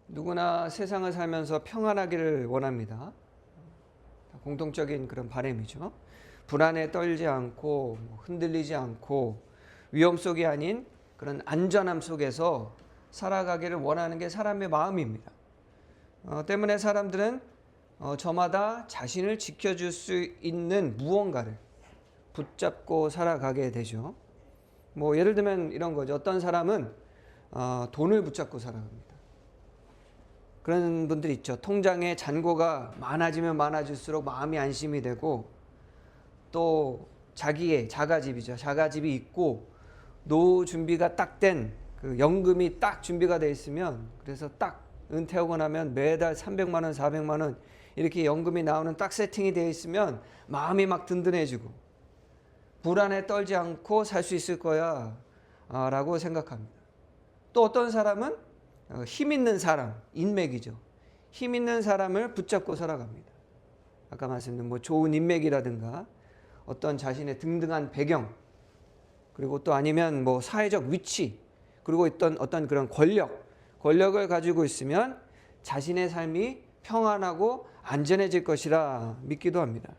누구나 세상을 살면서 평안하기를 원합니다. 공통적인 그런 바람이죠. 불안에 떨지 않고 흔들리지 않고 위험 속이 아닌 그런 안전함 속에서 살아가기를 원하는 게 사람의 마음입니다. 때문에 사람들은 저마다 자신을 지켜줄 수 있는 무언가를 붙잡고 살아가게 되죠. 예를 들면 이런 거죠. 어떤 사람은 돈을 붙잡고 살아갑니다. 그런 분들 있죠. 통장에 잔고가 많아지면 많아질수록 마음이 안심이 되고, 또 자기의 자가집이죠. 자가집이 있고 노후 준비가 딱 된 그 연금이 딱 준비가 돼 있으면, 그래서 딱 은퇴하고 나면 매달 300만 원, 400만 원 이렇게 연금이 나오는 딱 세팅이 되어 있으면 마음이 막 든든해지고 불안에 떨지 않고 살 수 있을 거야 라고 생각합니다. 또 어떤 사람은 힘 있는 사람, 인맥이죠. 힘 있는 사람을 붙잡고 살아갑니다. 아까 말씀드린 좋은 인맥이라든가 어떤 자신의 등등한 배경, 그리고 또 아니면 사회적 위치, 그리고 어떤 그런 권력을 가지고 있으면 자신의 삶이 평안하고 안전해질 것이라 믿기도 합니다.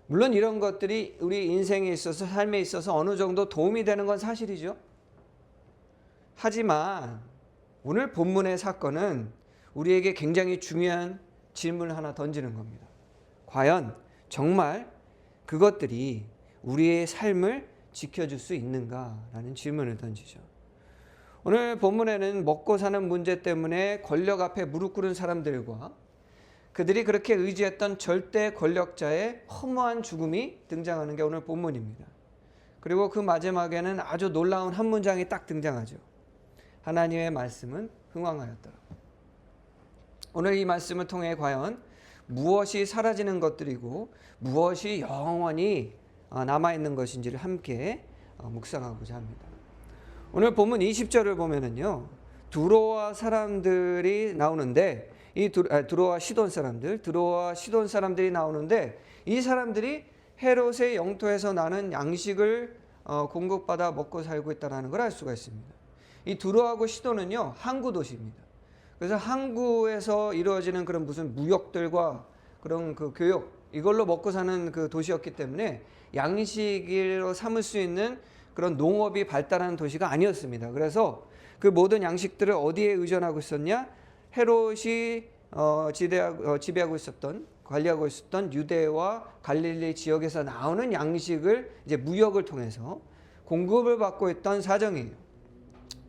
물론 이런 것들이 우리 인생에 있어서, 삶에 있어서 어느 정도 도움이 되는 건 사실이죠. 하지만 오늘 본문의 사건은 우리에게 굉장히 중요한 질문을 하나 던지는 겁니다. 과연 정말 그것들이 우리의 삶을 지켜줄 수 있는가라는 질문을 던지죠. 오늘 본문에는 먹고 사는 문제 때문에 권력 앞에 무릎 꿇은 사람들과 그들이 그렇게 의지했던 절대 권력자의 허무한 죽음이 등장하는 게 오늘 본문입니다. 그리고 그 마지막에는 아주 놀라운 한 문장이 딱 등장하죠. 하나님의 말씀은 흥왕하였더라. 오늘 이 말씀을 통해 과연 무엇이 사라지는 것들이고 무엇이 영원히 남아있는 것인지를 함께 묵상하고자 합니다. 오늘 본문 20절을 보면은요, 두로와 사람들이 나오는데, 이 두로와 시돈 사람들이 나오는데, 이 사람들이 헤롯의 영토에서 나는 양식을 공급받아 먹고 살고 있다는 걸 알 수가 있습니다. 이 두로하고 시돈은요, 항구 도시입니다. 그래서 항구에서 이루어지는 그런 무슨 무역들과 그런 그 교역, 이걸로 먹고 사는 그 도시였기 때문에 양식으로 삼을 수 있는 그런 농업이 발달한 도시가 아니었습니다. 그래서 그 모든 양식들을 어디에 의존하고 있었냐? 헤롯이 지배하고 있었던, 관리하고 있었던 유대와 갈릴리 지역에서 나오는 양식을 이제 무역을 통해서 공급을 받고 있던 사정이에요.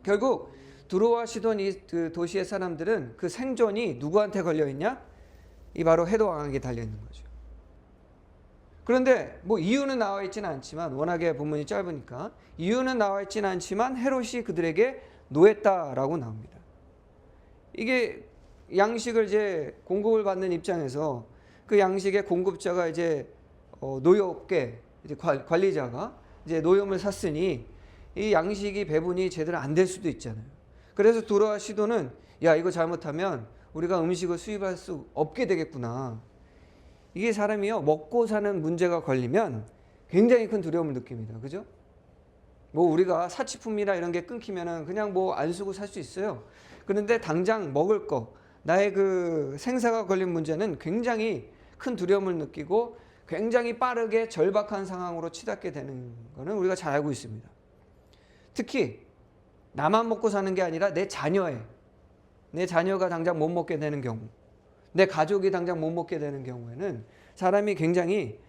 결국 두로와 시돈 이 그 도시의 사람들은 그 생존이 누구한테 걸려 있냐? 이 바로 헤롯 왕에게 달려 있는 거죠. 그런데 이유는 나와 있지는 않지만, 워낙에 본문이 짧으니까 이유는 나와 있지는 않지만 헤롯이 그들에게 노했다라고 나옵니다. 이게 양식을 이제 공급을 받는 입장에서 그 양식의 공급자가 이제 노엽게 이제 관리자가 이제 노염을 샀으니 이 양식이 배분이 제대로 안 될 수도 있잖아요. 그래서 두로와 시돈은 야, 이거 잘못하면 우리가 음식을 수입할 수 없게 되겠구나. 이게 사람이요, 먹고 사는 문제가 걸리면 굉장히 큰 두려움을 느낍니다. 그죠? 우리가 사치품이나 이런 게 끊기면은 그냥 안 쓰고 살 수 있어요. 그런데 당장 먹을 거, 나의 그 생사가 걸린 문제는 굉장히 큰 두려움을 느끼고 굉장히 빠르게 절박한 상황으로 치닫게 되는 거는 우리가 잘 알고 있습니다. 특히 나만 먹고 사는 게 아니라 내 자녀가 당장 못 먹게 되는 경우, 내 가족이 당장 못 먹게 되는 경우에는 사람이 굉장히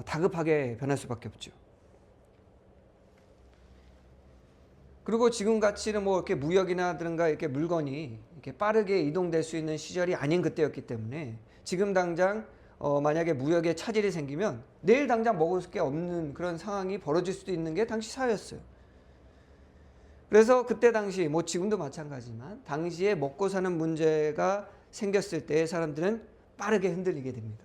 다급하게 변할 수밖에 없죠. 그리고 지금같이는 이렇게 무역이나든가 이렇게 물건이 이렇게 빠르게 이동될 수 있는 시절이 아닌 그때였기 때문에 지금 당장 만약에 무역에 차질이 생기면 내일 당장 먹을 게 없는 그런 상황이 벌어질 수도 있는 게 당시 사회였어요. 그래서 그때 당시 지금도 마찬가지지만 당시에 먹고 사는 문제가 생겼을 때 사람들은 빠르게 흔들리게 됩니다.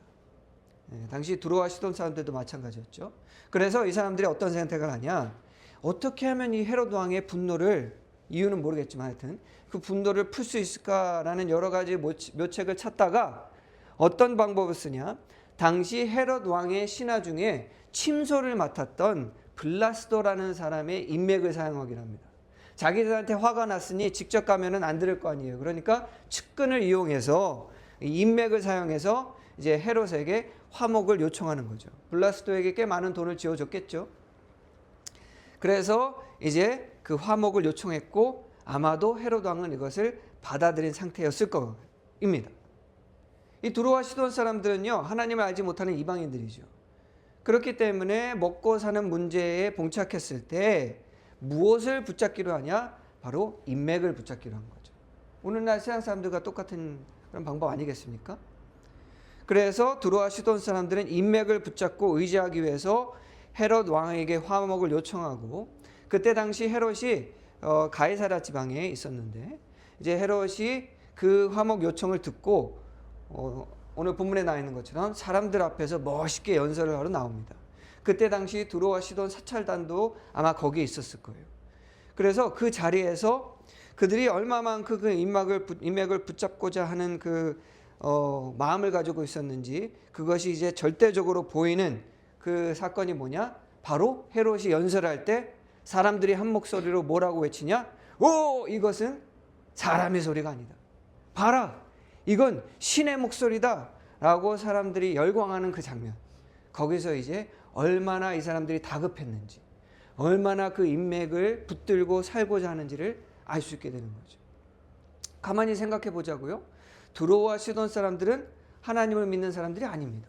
당시 두로와 시돈 사람들도 마찬가지였죠. 그래서 이 사람들이 어떤 선택을 하냐? 어떻게 하면 이 헤롯 왕의 분노를, 이유는 모르겠지만 하여튼 그 분노를 풀 수 있을까라는 여러 가지 묘책을 찾다가 어떤 방법을 쓰냐? 당시 헤롯 왕의 신하 중에 침소를 맡았던 블라스도라는 사람의 인맥을 사용하기로 합니다. 자기들한테 화가 났으니 직접 가면은 안 들을 거 아니에요. 그러니까 측근을 이용해서 인맥을 사용해서 이제 헤롯에게 화목을 요청하는 거죠. 블라스도에게 꽤 많은 돈을 지어줬겠죠. 그래서 이제 그 화목을 요청했고 아마도 헤롯 왕은 이것을 받아들인 상태였을 겁니다. 이 두로와 시돈 사람들은요, 하나님을 알지 못하는 이방인들이죠. 그렇기 때문에 먹고 사는 문제에 봉착했을 때 무엇을 붙잡기로 하냐? 바로 인맥을 붙잡기로 한 거죠. 오늘날 세상 사람들과 똑같은 그런 방법 아니겠습니까? 그래서 두로와 시돈 사람들은 인맥을 붙잡고 의지하기 위해서 헤롯 왕에게 화목을 요청하고, 그때 당시 헤롯이 가이사랴 지방에 있었는데 이제 헤롯이 그 화목 요청을 듣고 오늘 본문에 나와 있는 것처럼 사람들 앞에서 멋있게 연설을 하러 나옵니다. 그때 당시 두로와 시돈 사찰단도 아마 거기에 있었을 거예요. 그래서 그 자리에서 그들이 얼마만큼 그 인맥을 붙잡고자 하는 그 마음을 가지고 있었는지, 그것이 이제 절대적으로 보이는 그 사건이 뭐냐? 바로 헤롯이 연설할 때 사람들이 한 목소리로 뭐라고 외치냐? 오, 이것은 사람의 소리가 아니다. 봐라, 이건 신의 목소리다 라고 사람들이 열광하는 그 장면. 거기서 이제 얼마나 이 사람들이 다급했는지, 얼마나 그 인맥을 붙들고 살고자 하는지를 알 수 있게 되는 거죠. 가만히 생각해 보자고요. 두로와 시돈 사람들은 하나님을 믿는 사람들이 아닙니다.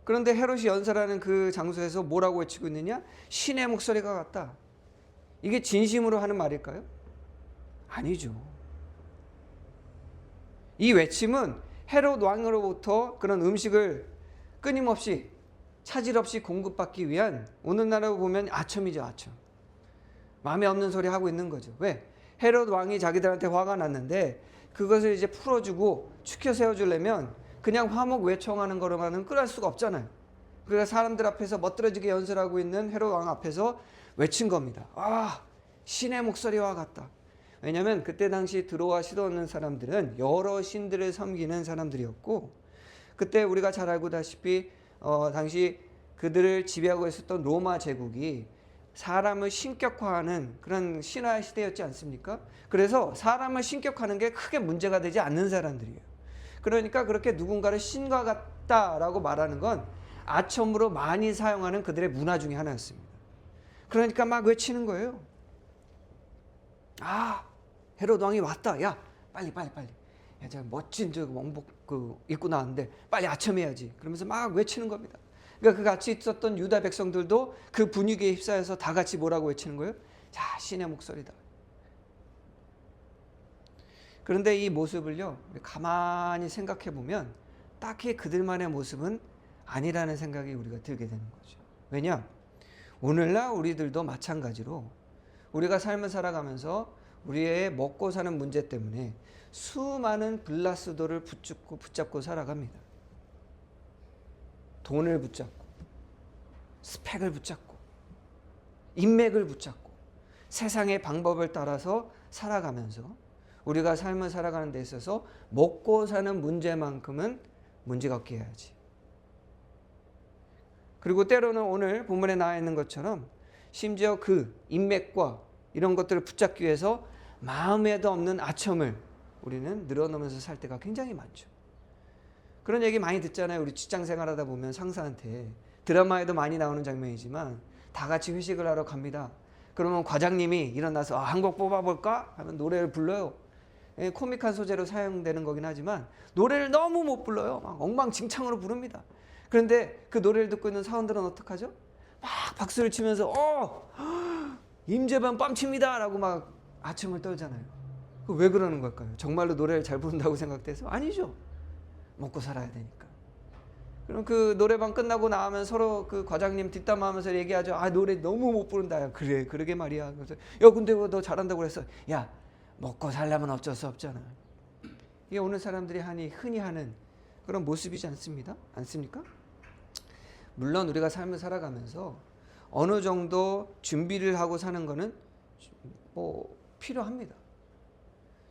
그런데 헤롯이 연설하는 그 장소에서 뭐라고 외치고 있느냐? 신의 목소리가 같다. 이게 진심으로 하는 말일까요? 아니죠. 이 외침은 헤롯 왕으로부터 그런 음식을 끊임없이 차질 없이 공급받기 위한, 오늘날로 보면 아첨이죠, 아첨. 마음에 없는 소리 하고 있는 거죠. 왜? 헤롯 왕이 자기들한테 화가 났는데 그것을 이제 풀어주고 축혀 세워주려면 그냥 화목 외청하는 거로만은 끝날 수가 없잖아요. 그러니까 사람들 앞에서 멋들어지게 연설하고 있는 헤롯 왕 앞에서 외친 겁니다. 아, 신의 목소리와 같다. 왜냐하면 그때 당시 두로와 시돈 사람들은 여러 신들을 섬기는 사람들이었고, 그때 우리가 잘 알고 다시피 당시 그들을 지배하고 있었던 로마 제국이 사람을 신격화하는 그런 신화 시대였지 않습니까? 그래서 사람을 신격화하는 게 크게 문제가 되지 않는 사람들이에요. 그러니까 그렇게 누군가를 신과 같다라고 말하는 건 아첨으로 많이 사용하는 그들의 문화 중에 하나였습니다. 그러니까 막 외치는 거예요. 아, 헤롯 왕이 왔다. 야, 빨리. 야, 저 멋진 저 왕복 입고 나왔는데 빨리 아첨해야지. 그러면서 막 외치는 겁니다. 그러니까 그 같이 있었던 유다 백성들도 그 분위기에 휩싸여서 다 같이 뭐라고 외치는 거예요? 자, 신의 목소리다. 그런데 이 모습을요, 가만히 생각해 보면 딱히 그들만의 모습은 아니라는 생각이 우리가 들게 되는 거죠. 왜냐? 오늘날 우리들도 마찬가지로 우리가 삶을 살아가면서 우리의 먹고 사는 문제 때문에 수많은 블라스도를 붙잡고 살아갑니다. 돈을 붙잡고, 스펙을 붙잡고, 인맥을 붙잡고, 세상의 방법을 따라서 살아가면서 우리가 삶을 살아가는 데 있어서 먹고 사는 문제만큼은 문제가 없게 해야지. 그리고 때로는 오늘 본문에 나와 있는 것처럼 심지어 그 인맥과 이런 것들을 붙잡기 위해서 마음에도 없는 아첨을 우리는 늘어놓으면서 살 때가 굉장히 많죠. 그런 얘기 많이 듣잖아요. 우리 직장 생활하다 보면 상사한테, 드라마에도 많이 나오는 장면이지만 다 같이 회식을 하러 갑니다. 그러면 과장님이 일어나서 한 곡 뽑아볼까? 하면 노래를 불러요. 코믹한 소재로 사용되는 거긴 하지만 노래를 너무 못 불러요. 막 엉망진창으로 부릅니다. 그런데 그 노래를 듣고 있는 사원들은 어떡하죠? 막 박수를 치면서 임재범 뺨칩니다 라고 막 아첨을 떨잖아요. 왜 그러는 걸까요? 정말로 노래를 잘 부른다고 생각돼서? 아니죠. 먹고 살아야 되니까. 그럼 그 노래방 끝나고 나오면 서로 그 과장님 뒷담화하면서 얘기하죠. 아, 노래 너무 못 부른다. 야, 그래, 그러게 말이야. 그래서 야, 근데 너 잘한다고 그랬어. 야, 먹고 살려면 어쩔 수 없잖아. 이게 오늘 사람들이 흔히 하는 그런 모습이지 않습니까? 물론 우리가 삶을 살아가면서 어느 정도 준비를 하고 사는 거는 필요합니다.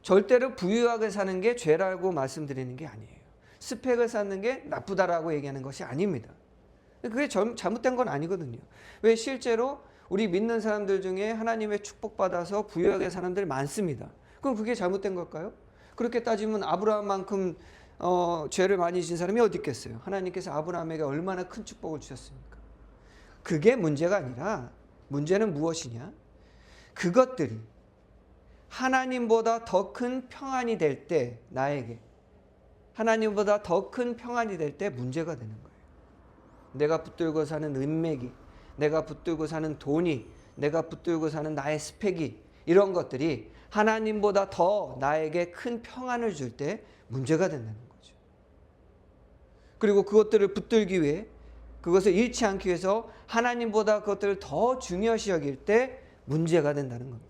절대로 부유하게 사는 게 죄라고 말씀드리는 게 아니에요. 스펙을 쌓는 게 나쁘다라고 얘기하는 것이 아닙니다. 그게 잘못된 건 아니거든요. 왜? 실제로 우리 믿는 사람들 중에 하나님의 축복받아서 부유하게 사는 사람들이 많습니다. 그럼 그게 잘못된 걸까요? 그렇게 따지면 아브라함만큼 죄를 많이 진 사람이 어디 있겠어요? 하나님께서 아브라함에게 얼마나 큰 축복을 주셨습니까? 그게 문제가 아니라 문제는 무엇이냐? 그것들이 하나님보다 더 큰 평안이 될 때, 나에게 하나님보다 더 큰 평안이 될 때 문제가 되는 거예요. 내가 붙들고 사는 인맥이, 내가 붙들고 사는 돈이, 내가 붙들고 사는 나의 스펙이, 이런 것들이 하나님보다 더 나에게 큰 평안을 줄 때 문제가 된다는 거죠. 그리고 그것들을 붙들기 위해, 그것을 잃지 않기 위해서 하나님보다 그것들을 더 중요시 여길 때 문제가 된다는 겁니다.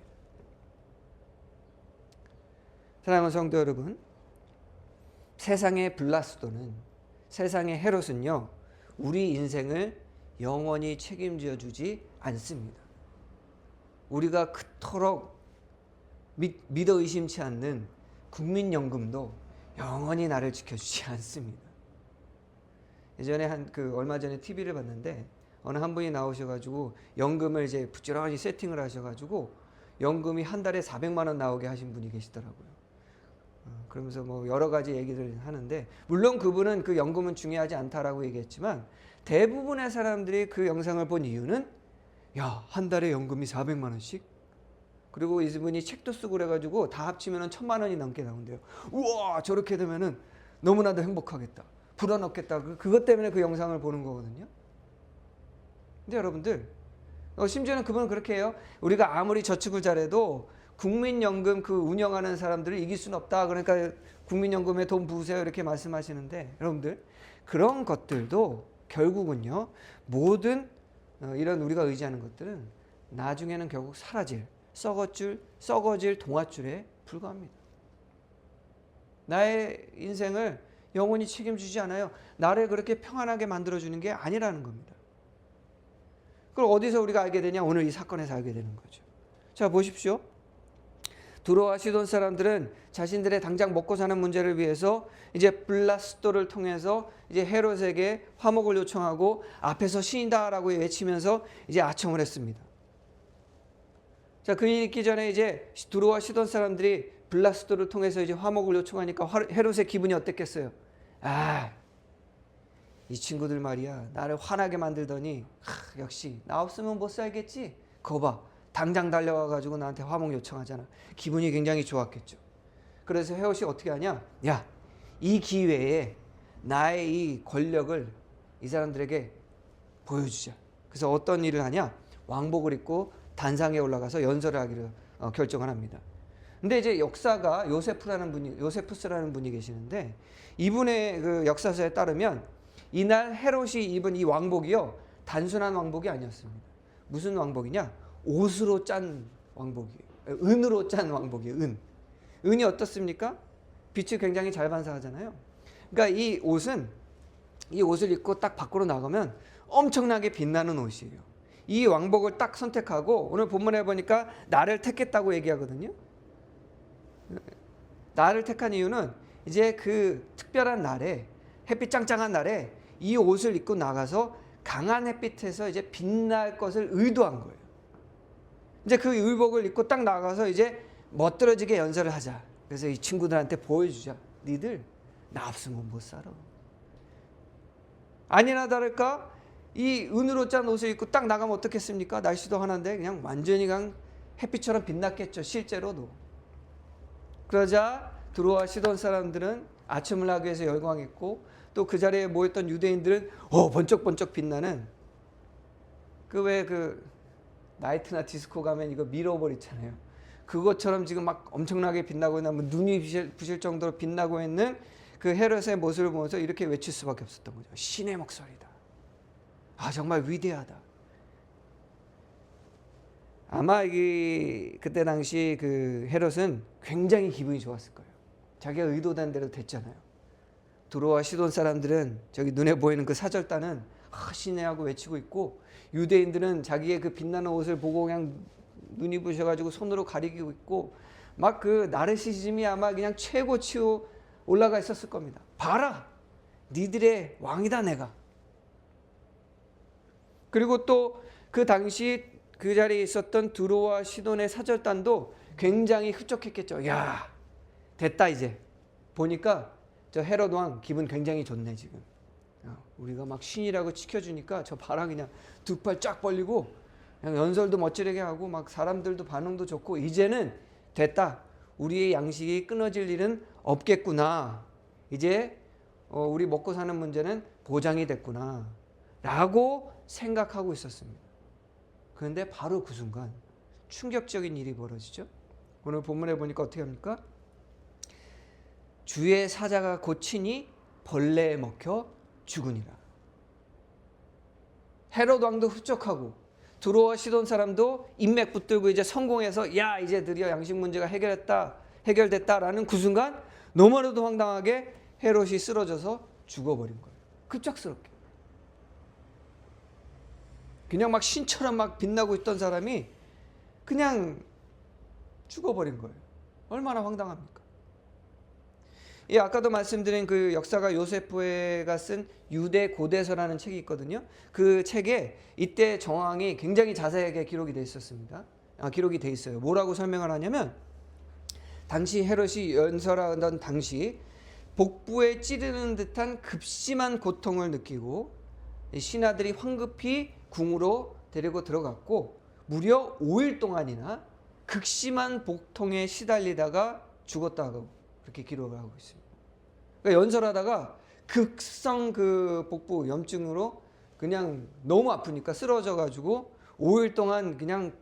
사랑하는 성도 여러분, 세상의 블라스도는, 세상의 헤롯은요, 우리 인생을 영원히 책임져 주지 않습니다. 우리가 그토록 믿어 의심치 않는 국민연금도 영원히 나를 지켜주지 않습니다. 예전에 얼마 전에 TV를 봤는데 어느 한 분이 나오셔가지고 연금을 이제 부지런히 세팅을 하셔가지고 연금이 한 달에 400만 원 나오게 하신 분이 계시더라고요. 그러면서 뭐 여러 가지 얘기를 하는데, 물론 그분은 그 연금은 중요하지 않다라고 얘기했지만 대부분의 사람들이 그 영상을 본 이유는, 야, 한 달에 연금이 400만 원씩? 그리고 이분이 책도 쓰고 그래가지고 다 합치면 1000만 원이 넘게 나온대요. 우와, 저렇게 되면은 너무나도 행복하겠다, 불어넣겠다. 그것 때문에 그 영상을 보는 거거든요. 근데 여러분들, 심지어는 그분은 그렇게 해요. 우리가 아무리 저축을 잘해도 국민연금 그 운영하는 사람들을 이길 수는 없다, 그러니까 국민연금에 돈 부으세요, 이렇게 말씀하시는데, 여러분들, 그런 것들도 결국은요, 모든 이런 우리가 의지하는 것들은 나중에는 결국 사라질, 썩어질 동아줄에 불과합니다. 나의 인생을 영원히 책임지지 않아요. 나를 그렇게 평안하게 만들어주는 게 아니라는 겁니다. 그걸 어디서 우리가 알게 되냐? 오늘 이 사건에서 알게 되는 거죠. 자, 보십시오. 두로와 시돈 사람들은 자신들의 당장 먹고 사는 문제를 위해서 이제 블라스도를 통해서 이제 헤롯에게 화목을 요청하고 앞에서 신이다라고 외치면서 이제 아첨을 했습니다. 자, 그 일 있기 전에 이제 두로와 시돈 사람들이 블라스도를 통해서 이제 화목을 요청하니까 헤롯의 기분이 어땠겠어요? 아, 이 친구들 말이야, 나를 화나게 만들더니 역시 나 없으면 못 살겠지. 거봐, 당장 달려와가지고 나한테 화목 요청하잖아. 기분이 굉장히 좋았겠죠. 그래서 헤롯이 어떻게 하냐? 야, 이 기회에 나의 이 권력을 이 사람들에게 보여주자. 그래서 어떤 일을 하냐? 왕복을 입고 단상에 올라가서 연설을 하기로 결정을 합니다. 근데 이제 역사가 요세푸스라는 분이 계시는데, 이분의 그 역사서에 따르면 이날 헤롯이 입은 이 왕복이요, 단순한 왕복이 아니었습니다. 무슨 왕복이냐? 옷으로 짠 왕복이에요. 은으로 짠 왕복이에요. 은이 어떻습니까? 빛을 굉장히 잘 반사하잖아요. 그러니까 이 옷을 입고 딱 밖으로 나가면 엄청나게 빛나는 옷이에요. 이 왕복을 딱 선택하고, 오늘 본문에 보니까 나를 택했다고 얘기하거든요. 나를 택한 이유는 이제 그 특별한 날에, 햇빛 짱짱한 날에 이 옷을 입고 나가서 강한 햇빛에서 이제 빛날 것을 의도한 거예요. 이제 그 의복을 입고 딱 나가서 이제 멋들어지게 연설을 하자. 그래서 이 친구들한테 보여주자. 니들 나 없으면 못 살아. 아니나 다를까 이 은으로 짠 옷을 입고 딱 나가면 어떻겠습니까? 날씨도 하나인데 그냥 완전히 그냥 햇빛처럼 빛났겠죠, 실제로도. 그러자 두로와 시돈 사람들은 아첨을 하기 위해서 열광했고, 또 그 자리에 모였던 유대인들은 번쩍번쩍 빛나는 그 나이트나 디스코 가면 이거 미러볼 있잖아요. 그것처럼 지금 막 엄청나게 빛나고 있는, 눈이 부실 정도로 빛나고 있는 그 헤롯의 모습을 보면서 이렇게 외칠 수밖에 없었던 거죠. 신의 목소리다. 아, 정말 위대하다. 아마 그때 당시 그 헤롯은 굉장히 기분이 좋았을 거예요. 자기가 의도된 대로 됐잖아요. 두로와 시돈 사람들은 저기 눈에 보이는 그 사절단은 신의 하고 외치고 있고, 유대인들은 자기의 그 빛나는 옷을 보고 그냥 눈이 부셔가지고 손으로 가리고 있고, 막 그 나르시즘이 아마 그냥 최고치로 올라가 있었을 겁니다. 봐라, 니들의 왕이다 내가. 그리고 또 그 당시 그 자리에 있었던 두로와 시돈의 사절단도 굉장히 흡족했겠죠. 야, 됐다 이제. 보니까 저 헤롯 왕 기분 굉장히 좋네 지금. 우리가 막 신이라고 지켜주니까 저 봐라 그냥 두 팔 쫙 벌리고 그냥 연설도 멋지게 하고 막 사람들도 반응도 좋고 이제는 됐다. 우리의 양식이 끊어질 일은 없겠구나. 이제 우리 먹고 사는 문제는 보장이 됐구나. 라고 생각하고 있었습니다. 그런데 바로 그 순간 충격적인 일이 벌어지죠. 오늘 본문에 보니까 어떻게 합니까? 주의 사자가 고치니 벌레에 먹혀 죽으니라. 헤롯 왕도 흡족하고 두로와 시돈 사람도 인맥 붙들고 이제 성공해서 야 이제 드디어 양식 문제가 해결됐다라는 그 순간 너무나도 황당하게 헤롯이 쓰러져서 죽어버린 거예요. 급작스럽게. 그냥 막 신처럼 막 빛나고 있던 사람이 그냥 죽어버린 거예요. 얼마나 황당합니까? 예, 아까도 말씀드린 그 역사가 요세프가 쓴 유대 고대서라는 책이 있거든요. 그 책에 이때 정황이 굉장히 자세하게 기록이 돼 있었습니다. 기록이 돼 있어요. 뭐라고 설명을 하냐면 당시 헤롯이 연설하던 당시 복부에 찌르는 듯한 급심한 고통을 느끼고 신하들이 황급히 궁으로 데리고 들어갔고 무려 5일 동안이나 극심한 복통에 시달리다가 죽었다고 그렇게 기록을 하고 있습니다. 그러니까 연설하다가 극성 그 복부 염증으로 그냥 너무 아프니까 쓰러져 가지고 5일 동안 그냥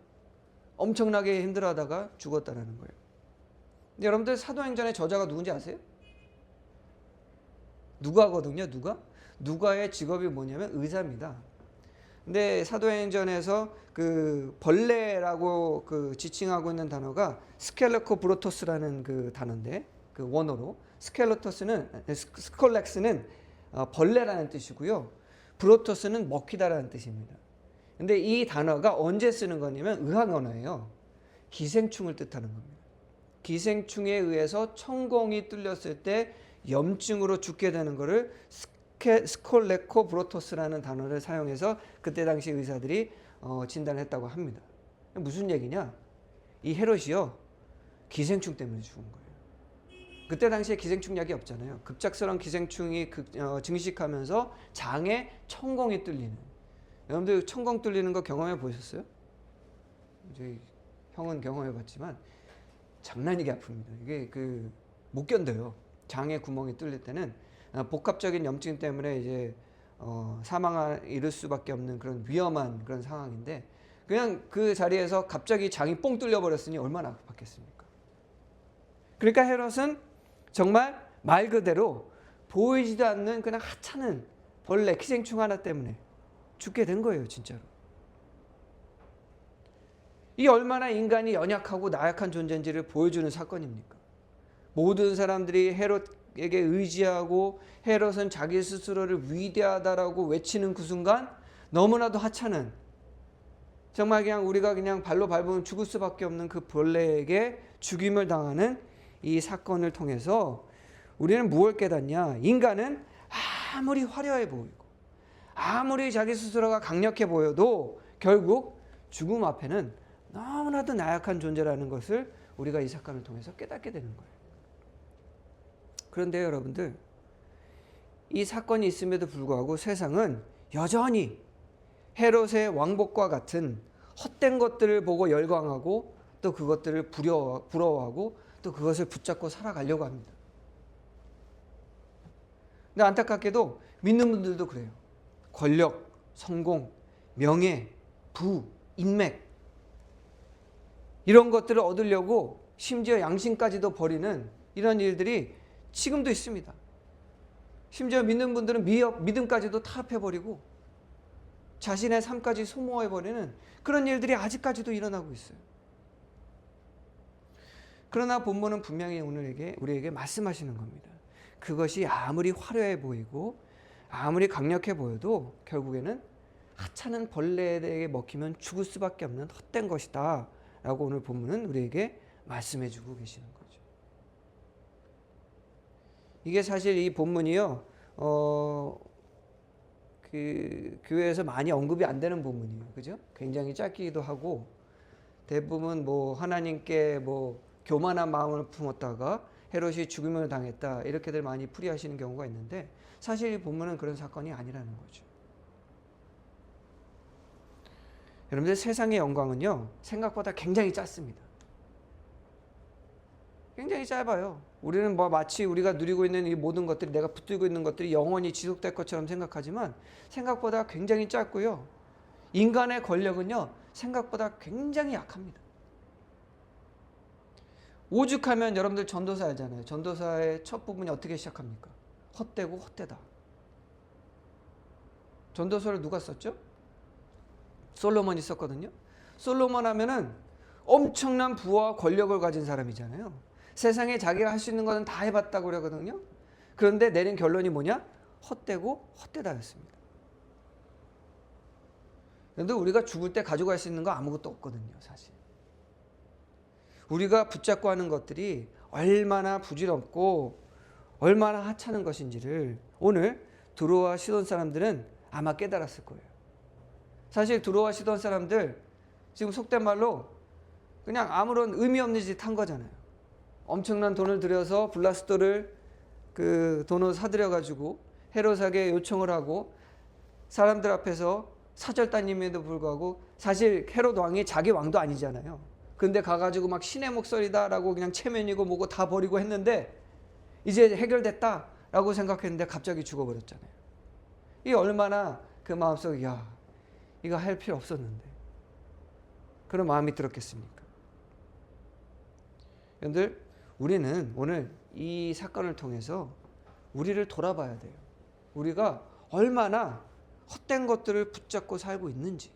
엄청나게 힘들어하다가 죽었다라는 거예요. 근데 여러분들 사도행전의 저자가 누군지 아세요? 누가거든요. 누가의 직업이 뭐냐면 의사입니다. 근데 사도행전에서 그 벌레라고 그 지칭하고 있는 단어가 스켈레코브로토스라는 그 단어인데 그 원어로 스콜렉스는 벌레라는 뜻이고요. 브로토스는 먹히다라는 뜻입니다. 근데 이 단어가 언제 쓰는 거냐면 의학 언어예요. 기생충을 뜻하는 겁니다. 기생충에 의해서 천공이 뚫렸을 때 염증으로 죽게 되는 거를 스콜레코브로토스라는 단어를 사용해서 그때 당시 의사들이 진단했다고 합니다. 무슨 얘기냐? 이 헤롯이요 기생충 때문에 죽은 거예요. 그때 당시에 기생충 약이 없잖아요. 급작스러운 기생충이 증식하면서 장에 천공이 뚫리는. 여러분들 천공 뚫리는 거 경험해 보셨어요? 저희 형은 경험해 봤지만 장난이게 아픕니다. 이게 못 견뎌요. 장에 구멍이 뚫릴 때는 복합적인 염증 때문에 이제 사망을 이를 수밖에 없는 그런 위험한 그런 상황인데 그냥 그 자리에서 갑자기 장이 뽕 뚫려 버렸으니 얼마나 아팠겠습니까? 그러니까 헤롯은 정말 말 그대로 보이지도 않는 그냥 하찮은 벌레 기생충 하나 때문에 죽게 된 거예요, 진짜로. 이 얼마나 인간이 연약하고 나약한 존재인지를 보여주는 사건입니까? 모든 사람들이 헤롯에게 의지하고 헤롯은 자기 스스로를 위대하다라고 외치는 그 순간 너무나도 하찮은 정말 그냥 우리가 그냥 발로 밟으면 죽을 수밖에 없는 그 벌레에게 죽임을 당하는 이 사건을 통해서 우리는 무엇을 깨닫냐? 인간은 아무리 화려해 보이고 아무리 자기 스스로가 강력해 보여도 결국 죽음 앞에는 너무나도 나약한 존재라는 것을 우리가 이 사건을 통해서 깨닫게 되는 거예요. 그런데 여러분들 이 사건이 있음에도 불구하고 세상은 여전히 헤롯의 왕복과 같은 헛된 것들을 보고 열광하고 또 그것들을 부러워하고 또 그것을 붙잡고 살아가려고 합니다. 근데 안타깝게도 믿는 분들도 그래요. 권력, 성공, 명예, 부, 인맥 이런 것들을 얻으려고 심지어 양심까지도 버리는 이런 일들이 지금도 있습니다. 심지어 믿는 분들은 믿음까지도 타협해버리고 자신의 삶까지 소모해버리는 그런 일들이 아직까지도 일어나고 있어요. 그러나 본문은 분명히 오늘 우리에게 말씀하시는 겁니다. 그것이 아무리 화려해 보이고 아무리 강력해 보여도 결국에는 하찮은 벌레에게 먹히면 죽을 수밖에 없는 헛된 것이다 라고 오늘 본문은 우리에게 말씀해주고 계시는 거죠. 이게 사실 이 본문이요 그 교회에서 많이 언급이 안 되는 부분이에요. 그죠? 굉장히 짧기도 하고 대부분 뭐 하나님께 뭐 교만한 마음을 품었다가 헤롯이 죽임을 당했다 이렇게들 많이 풀이하시는 경우가 있는데 사실 이 본문은 그런 사건이 아니라는 거죠. 여러분들 세상의 영광은요 생각보다 굉장히 짧습니다. 굉장히 짧아요. 우리는 뭐 마치 우리가 누리고 있는 이 모든 것들이 내가 붙들고 있는 것들이 영원히 지속될 것처럼 생각하지만 생각보다 굉장히 짧고요. 인간의 권력은요 생각보다 굉장히 약합니다. 오죽하면 여러분들 전도사 알잖아요. 전도사의 첫 부분이 어떻게 시작합니까? 헛되고 헛되다. 전도서를 누가 썼죠? 솔로몬이 썼거든요. 솔로몬 하면은 엄청난 부와 권력을 가진 사람이잖아요. 세상에 자기가 할 수 있는 것은 다 해봤다고 그러거든요. 그런데 내린 결론이 뭐냐? 헛되고 헛되다였습니다. 그런데 우리가 죽을 때 가져갈 수 있는 거 아무것도 없거든요, 사실. 우리가 붙잡고 하는 것들이 얼마나 부질없고 얼마나 하찮은 것인지를 오늘 두로와 시돈 사람들은 아마 깨달았을 거예요. 사실 두로와 시돈 사람들 지금 속된 말로 그냥 아무런 의미 없는 짓 한 거잖아요. 엄청난 돈을 들여서 블라스도를 그 돈을 사들여 가지고 헤롯에게 요청을 하고 사람들 앞에서 사절단임에도 불구하고 사실 헤롯 왕이 자기 왕도 아니잖아요. 근데 가가지고 막 신의 목소리다라고 그냥 체면이고 뭐고 다 버리고 했는데 이제 해결됐다라고 생각했는데 갑자기 죽어버렸잖아요. 이 얼마나 그 마음속에 야 이거 할 필요 없었는데 그런 마음이 들었겠습니까? 여러분들 우리는 오늘 이 사건을 통해서 우리를 돌아봐야 돼요. 우리가 얼마나 헛된 것들을 붙잡고 살고 있는지,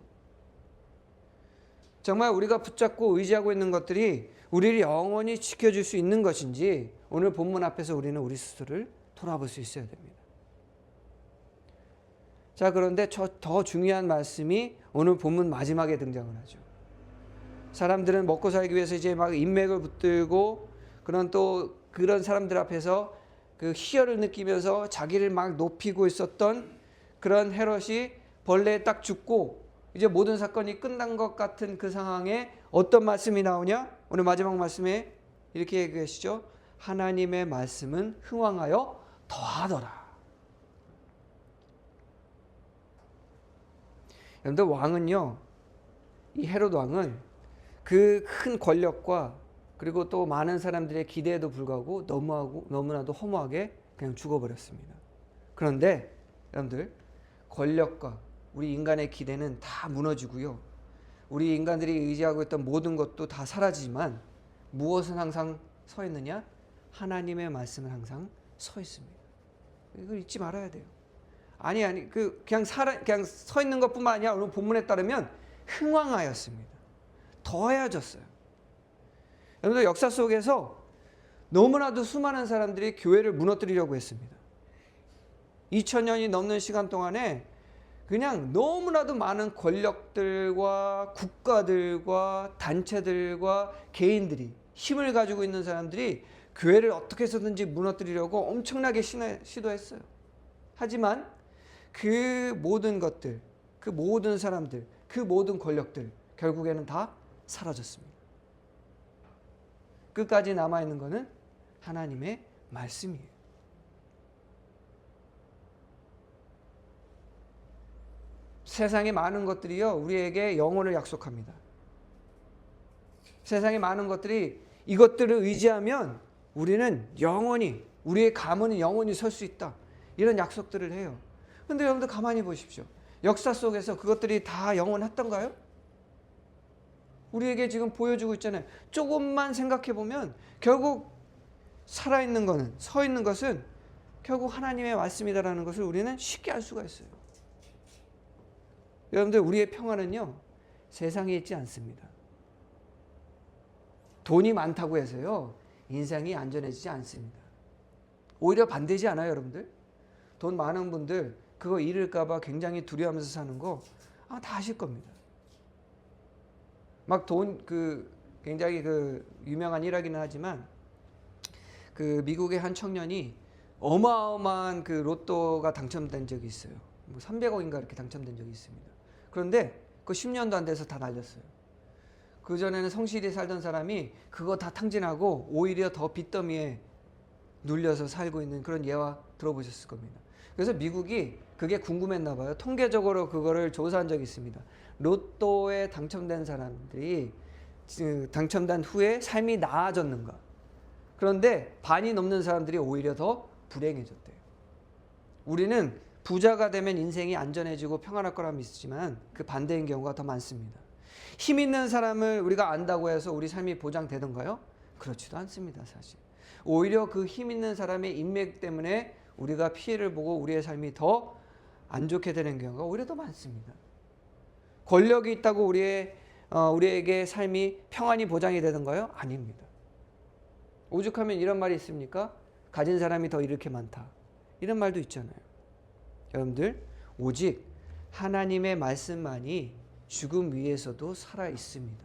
정말 우리가 붙잡고 의지하고 있는 것들이 우리를 영원히 지켜줄 수 있는 것인지 오늘 본문 앞에서 우리는 우리 스스로를 돌아볼 수 있어야 됩니다. 자, 그런데 더 중요한 말씀이 오늘 본문 마지막에 등장을 하죠. 사람들은 먹고 살기 위해서 이제 막 인맥을 붙들고 그런 사람들 앞에서 그 희열을 느끼면서 자기를 막 높이고 있었던 그런 헤롯이 벌레에 딱 죽고 이제 모든 사건이 끝난 것 같은 그 상황에 어떤 말씀이 나오냐? 오늘 마지막 말씀에 이렇게 얘기하시죠. 하나님의 말씀은 흥왕하여 더하더라. 여러분들 왕은요, 이 헤롯 왕은 그 큰 권력과 그리고 또 많은 사람들의 기대에도 불구하고 너무나도 허무하게 그냥 죽어버렸습니다. 그런데 여러분들 권력과 우리 인간의 기대는 다 무너지고요. 우리 인간들이 의지하고 있던 모든 것도 다 사라지지만 무엇은 항상 서 있느냐? 하나님의 말씀은 항상 서 있습니다. 이걸 잊지 말아야 돼요. 그냥 서 있는 것뿐만 아니라 오늘 본문에 따르면 흥왕하였습니다. 더해졌어요. 여러분들 역사 속에서 너무나도 수많은 사람들이 교회를 무너뜨리려고 했습니다. 2000년이 넘는 시간 동안에 그냥 너무나도 많은 권력들과 국가들과 단체들과 개인들이 힘을 가지고 있는 사람들이 교회를 어떻게 해서든지 무너뜨리려고 엄청나게 시도했어요. 하지만 그 모든 것들, 그 모든 사람들, 그 모든 권력들 결국에는 다 사라졌습니다. 끝까지 남아있는 것은 하나님의 말씀이에요. 세상의 많은 것들이요 우리에게 영혼을 약속합니다. 세상의 많은 것들이 이것들을 의지하면 우리는 영원히, 우리의 가문은 영원히 설 수 있다, 이런 약속들을 해요. 그런데 여러분들 가만히 보십시오. 역사 속에서 그것들이 다 영원했던가요? 우리에게 지금 보여주고 있잖아요. 조금만 생각해 보면 결국 살아있는 것은, 서 있는 것은 결국 하나님의 말씀이다라는 것을 우리는 쉽게 알 수가 있어요. 여러분들 우리의 평화는요 세상에 있지 않습니다. 돈이 많다고 해서요 인생이 안전해지지 않습니다. 오히려 반대지 않아요, 여러분들? 돈 많은 분들 그거 잃을까 봐 굉장히 두려워하면서 사는 거 다 아실 겁니다. 막 굉장히 유명한 일화기는 하지만 미국의 한 청년이 어마어마한 로또가 당첨된 적이 있어요. 뭐 300억인가 이렇게 당첨된 적이 있습니다. 그런데 그 10년도 안 돼서 다 날렸어요. 그전에는 성실히 살던 사람이 그거 다 탕진하고 오히려 더 빚더미에 눌려서 살고 있는 그런 예화 들어보셨을 겁니다. 그래서 미국이 그게 궁금했나 봐요. 통계적으로 그거를 조사한 적이 있습니다. 로또에 당첨된 사람들이 당첨된 후에 삶이 나아졌는가. 그런데 반이 넘는 사람들이 오히려 더 불행해졌대요. 우리는 부자가 되면 인생이 안전해지고 평안할 거라 믿지만 그 반대인 경우가 더 많습니다. 힘 있는 사람을 우리가 안다고 해서 우리 삶이 보장되던가요? 그렇지도 않습니다, 사실. 오히려 그 힘 있는 사람의 인맥 때문에 우리가 피해를 보고 우리의 삶이 더 안 좋게 되는 경우가 오히려 더 많습니다. 권력이 있다고 우리에게 삶이 평안이 보장이 되던가요? 아닙니다. 오죽하면 이런 말이 있습니까? 가진 사람이 더 이렇게 많다. 이런 말도 있잖아요. 여러분들, 오직 하나님의 말씀만이 죽음 위에서도 살아 있습니다.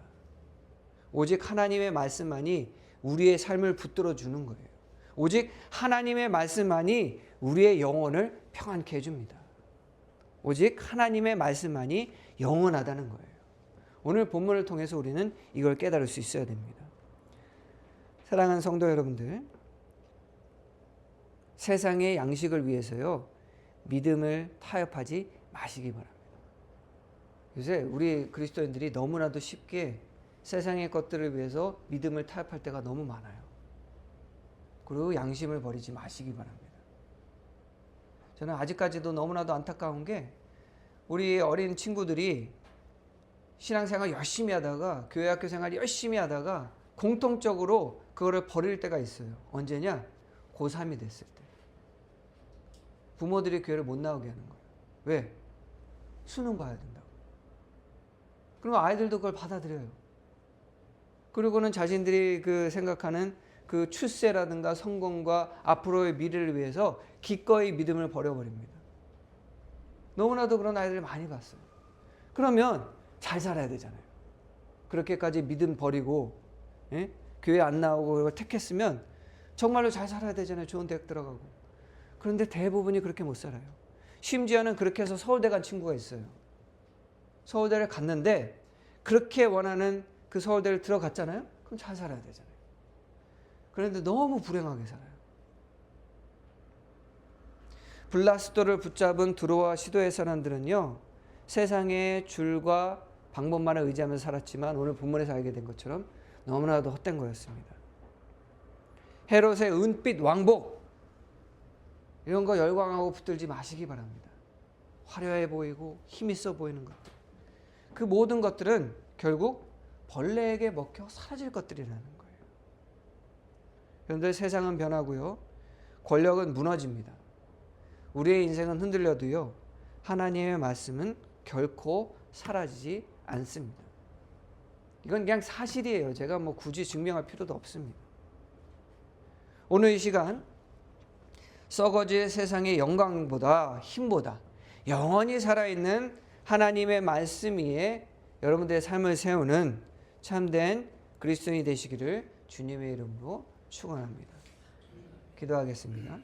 오직 하나님의 말씀만이 우리의 삶을 붙들어 주는 거예요. 오직 하나님의 말씀만이 우리의 영혼을 평안케 해줍니다. 오직 하나님의 말씀만이 영원하다는 거예요. 오늘 본문을 통해서 우리는 이걸 깨달을 수 있어야 됩니다. 사랑하는 성도 여러분들, 세상의 양식을 위해서요, 믿음을 타협하지 마시기 바랍니다. 요새 우리 그리스도인들이 너무나도 쉽게 세상의 것들을 위해서 믿음을 타협할 때가 너무 많아요. 그리고 양심을 버리지 마시기 바랍니다. 저는 아직까지도 너무나도 안타까운 게 우리 어린 친구들이 신앙생활 열심히 하다가 교회 학교 생활 열심히 하다가 공통적으로 그거를 버릴 때가 있어요. 언제냐? 고3이 됐을 때. 부모들이 교회를 못 나오게 하는 거예요. 왜? 수능 봐야 된다고. 그러면 아이들도 그걸 받아들여요. 그리고는 자신들이 생각하는 그 출세라든가 성공과 앞으로의 미래를 위해서 기꺼이 믿음을 버려버립니다. 너무나도 그런 아이들을 많이 봤어요. 그러면 잘 살아야 되잖아요. 그렇게까지 믿음 버리고 교회 안 나오고 그걸 택했으면 정말로 잘 살아야 되잖아요. 좋은 대학 들어가고. 그런데 대부분이 그렇게 못 살아요. 심지어는 그렇게 해서 서울대 간 친구가 있어요. 서울대를 갔는데 그렇게 원하는 그 서울대를 들어갔잖아요. 그럼 잘 살아야 되잖아요. 그런데 너무 불행하게 살아요. 블라스도를 붙잡은 두로와 시도의 사람들은요, 세상의 줄과 방법만을 의지하면서 살았지만 오늘 본문에서 알게 된 것처럼 너무나도 헛된 거였습니다. 헤롯의 은빛 왕복, 이런 거 열광하고 붙들지 마시기 바랍니다. 화려해 보이고 힘있어 보이는 것들, 그 모든 것들은 결국 벌레에게 먹혀 사라질 것들이라는 거예요. 그런데 세상은 변하고요, 권력은 무너집니다. 우리의 인생은 흔들려도요, 하나님의 말씀은 결코 사라지지 않습니다. 이건 그냥 사실이에요. 제가 굳이 증명할 필요도 없습니다. 오늘 이 시간 썩어질 세상의 영광보다 힘보다 영원히 살아있는 하나님의 말씀 위에 여러분들의 삶을 세우는 참된 그리스도인이 되시기를 주님의 이름으로 축원합니다. 기도하겠습니다.